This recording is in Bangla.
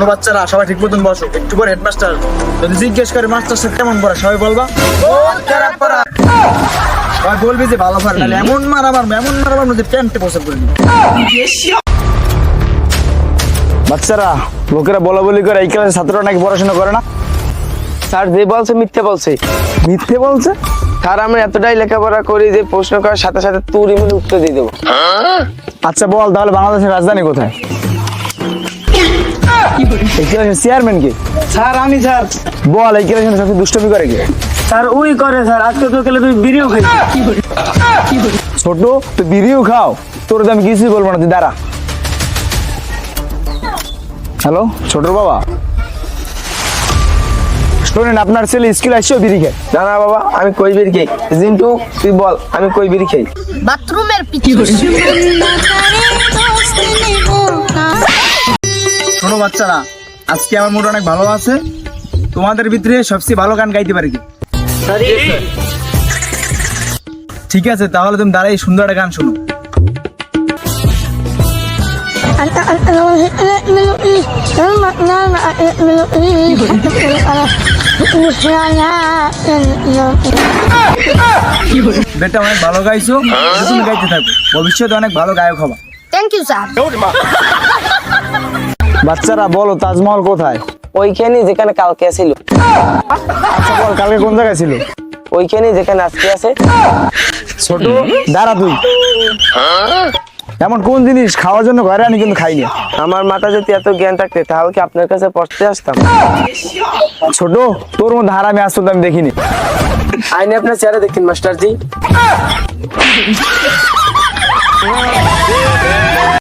শোনো বাচ্চারা, সবাই ঠিক মতন বসো। একটু পরে হেডমাস্টার যদি জিজ্ঞেস করে মাস্টার সাহেব কেমন পড়া, সবাই বলবা সবাই বলবি যে ভালো পড়া, নাহলে এমন মারাবার যে প্যান্টে বসে পড়ে। বাচ্চারা, লোকেরা বলা বলি করে এই ক্লাসে ছাত্ররা নাকি পড়াশোনা করে না। স্যার যে বলছে মিথ্যে বলছে। মিথ্যে বলছে? স্যার আমরা এতটাই লেখাপড়া করি যে প্রশ্ন করার সাথে সাথে তুড়ি মিলে উত্তর দিয়ে দেবো। আচ্ছা বল তাহলে বাংলাদেশের রাজধানী কোথায়? এই ক্লাসের চেয়ারম্যান কে? স্যার আমি স্যার। বল এই ক্লাসে সবচেয়ে দুষ্টমি করে কে? স্যার ওই করে স্যার, আজকে তো গেলে তুমি বিড়িও খাই। ছোট তুই বিড়িও খাও, তোর তো আমি কিছুই বলবো না, তুই দাঁড়া। হ্যালো ছোট বাবা, শোনেন আপনার ছেলে স্কুল আসছেও বিড়ি খায়। না না বাবা, আমি কই বিড়ি খাই। জিন্টু তুই বল আমি কই বিড়ি খাই। বাথরুমের পিছনে। শোনো বাচ্চারা, আজকে আমার মুড অনেক ভালো আছে। তোমাদের ভিতরে সবচেয়ে ভালো গান গাইতে পারে কি? ঠিক আছে, তাহলে তুমি দাঁড়াই সুন্দর একটা গান শোনো। বেটা অনেক ভালো গাইছো, তুমি গাইতে থাকো, ভবিষ্যতে অনেক ভালো গায়ক হবা। Thank you sir. বাচ্চারা বলো তাজমহল কোথায়? ওইখানে যেখানে কালকে ছিল। আচ্ছা বল কালকে কোন জায়গায় ছিল? ওইখানে যেখানে আজকে আছে। ছোট দাঁড়া, তুই এমন কোন জিনিস খাওয়ার জন্য ঘরে আনি কিন্তু খাইনি? আমার মাথা যদি এত জ্ঞান থাকতে তাহলে কি আপনার কাছে পড়তে আসতাম? ছোট তোর মধ্যে হারামি আসতো আমি দেখিনি। আইনে আপনার চেহারা দেখুন মাস্টারজি।